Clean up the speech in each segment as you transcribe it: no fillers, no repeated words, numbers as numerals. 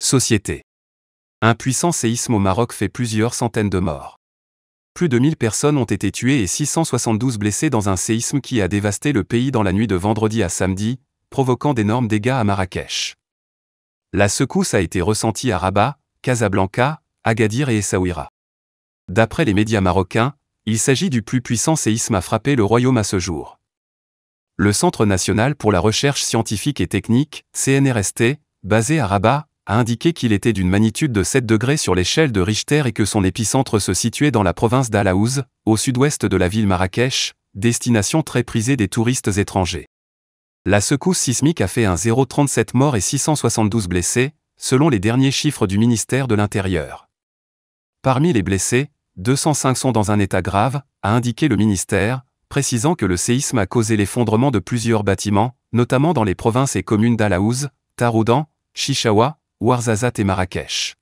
Société. Un puissant séisme au Maroc fait plusieurs centaines de morts. Plus de 1000 personnes ont été tuées et 672 blessées dans un séisme qui a dévasté le pays dans la nuit de vendredi à samedi, provoquant d'énormes dégâts à Marrakech. La secousse a été ressentie à Rabat, Casablanca, Agadir et Essaouira. D'après les médias marocains, il s'agit du plus puissant séisme à frapper le royaume à ce jour. Le Centre national pour la recherche scientifique et technique, CNRST, basé à Rabat, a indiqué qu'il était d'une magnitude de 7 degrés sur l'échelle de Richter et que son épicentre se situait dans la province d'Al-Aouz, au sud-ouest de la ville Marrakech, destination très prisée des touristes étrangers. La secousse sismique a fait un 0,37 morts et 672 blessés, selon les derniers chiffres du ministère de l'Intérieur. Parmi les blessés, 205 sont dans un état grave, a indiqué le ministère, précisant que le séisme a causé l'effondrement de plusieurs bâtiments, notamment dans les provinces et communes d'Al-Aouz, Taroudan, Chichaoua, Ouarzazate et Marrakech.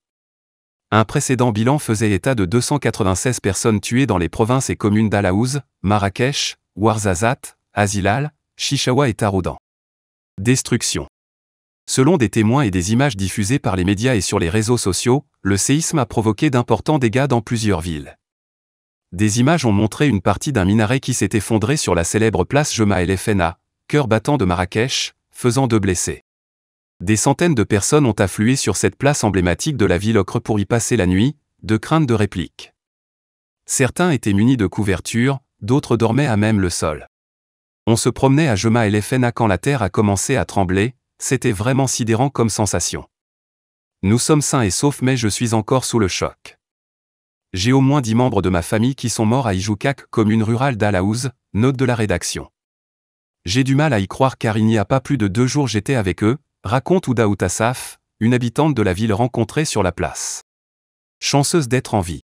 Un précédent bilan faisait état de 296 personnes tuées dans les provinces et communes d'Al-Aouz, Marrakech, Ouarzazate, Azilal, Chichaoua et Taroudan. Destruction. Selon des témoins et des images diffusées par les médias et sur les réseaux sociaux, le séisme a provoqué d'importants dégâts dans plusieurs villes. Des images ont montré une partie d'un minaret qui s'est effondré sur la célèbre place Jemaa El Fna, cœur battant de Marrakech, faisant 2 blessés. Des centaines de personnes ont afflué sur cette place emblématique de la ville ocre pour y passer la nuit, de crainte de répliques. Certains étaient munis de couvertures, d'autres dormaient à même le sol. On se promenait à Jemaa El Fna quand la terre a commencé à trembler, c'était vraiment sidérant comme sensation. Nous sommes sains et saufs mais je suis encore sous le choc. J'ai au moins 10 membres de ma famille qui sont morts à Ijoukak, commune rurale d'Al-Aouz, note de la rédaction. J'ai du mal à y croire car il n'y a pas plus de 2 jours j'étais avec eux, raconte Ouda Outassaf, une habitante de la ville rencontrée sur la place. Chanceuse d'être en vie.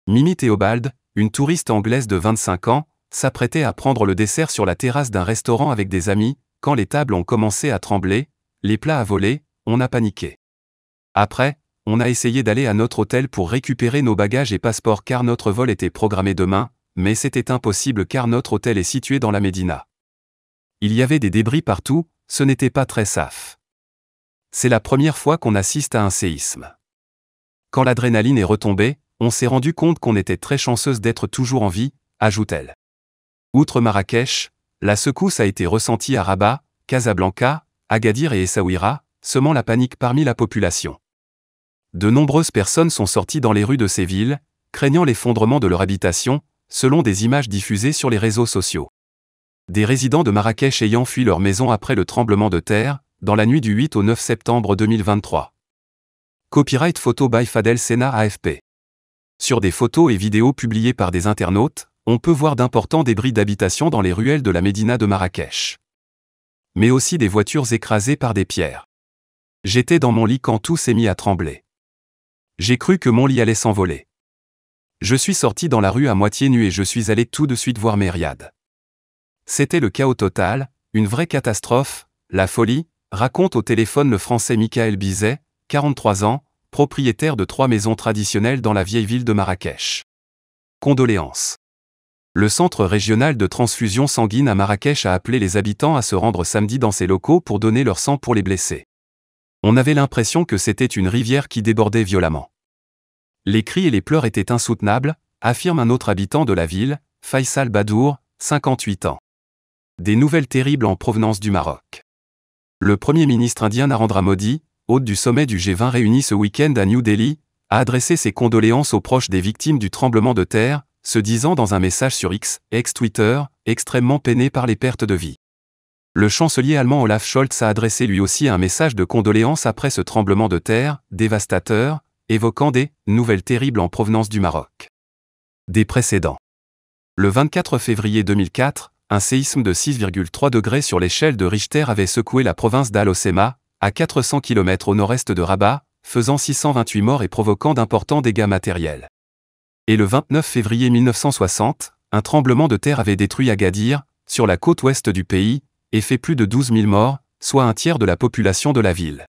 Mimi Théobald, une touriste anglaise de 25 ans, s'apprêtait à prendre le dessert sur la terrasse d'un restaurant avec des amis, quand les tables ont commencé à trembler, les plats à voler, on a paniqué. Après, on a essayé d'aller à notre hôtel pour récupérer nos bagages et passeports car notre vol était programmé demain, mais c'était impossible car notre hôtel est situé dans la Médina. Il y avait des débris partout, ce n'était pas très safe. C'est la première fois qu'on assiste à un séisme. Quand l'adrénaline est retombée, on s'est rendu compte qu'on était très chanceuse d'être toujours en vie, ajoute-t-elle. Outre Marrakech, la secousse a été ressentie à Rabat, Casablanca, Agadir et Essaouira, semant la panique parmi la population. De nombreuses personnes sont sorties dans les rues de ces villes, craignant l'effondrement de leur habitation, selon des images diffusées sur les réseaux sociaux. Des résidents de Marrakech ayant fui leur maison après le tremblement de terre, dans la nuit du 8 au 9 septembre 2023. Copyright photo by Fadel Sena AFP. Sur des photos et vidéos publiées par des internautes, on peut voir d'importants débris d'habitation dans les ruelles de la Médina de Marrakech. Mais aussi des voitures écrasées par des pierres. J'étais dans mon lit quand tout s'est mis à trembler. J'ai cru que mon lit allait s'envoler. Je suis sorti dans la rue à moitié nu et je suis allé tout de suite voir mes riads. C'était le chaos total, une vraie catastrophe, la folie, raconte au téléphone le Français Michael Bizet, 43 ans, propriétaire de 3 maisons traditionnelles dans la vieille ville de Marrakech. Condoléances. Le Centre régional de transfusion sanguine à Marrakech a appelé les habitants à se rendre samedi dans ses locaux pour donner leur sang pour les blessés. On avait l'impression que c'était une rivière qui débordait violemment. Les cris et les pleurs étaient insoutenables, affirme un autre habitant de la ville, Faisal Badour, 58 ans. Des nouvelles terribles en provenance du Maroc. Le Premier ministre indien Narendra Modi, hôte du sommet du G20 réuni ce week-end à New Delhi, a adressé ses condoléances aux proches des victimes du tremblement de terre, se disant dans un message sur X, ex-Twitter, extrêmement peiné par les pertes de vie. Le chancelier allemand Olaf Scholz a adressé lui aussi un message de condoléances après ce tremblement de terre, dévastateur, évoquant des « nouvelles terribles en provenance du Maroc ». Des précédents. Le 24 février 2004, un séisme de 6,3 degrés sur l'échelle de Richter avait secoué la province d'Al-Hoceima, à 400 km au nord-est de Rabat, faisant 628 morts et provoquant d'importants dégâts matériels. Et le 29 février 1960, un tremblement de terre avait détruit Agadir, sur la côte ouest du pays, et fait plus de 12 000 morts, soit un tiers de la population de la ville.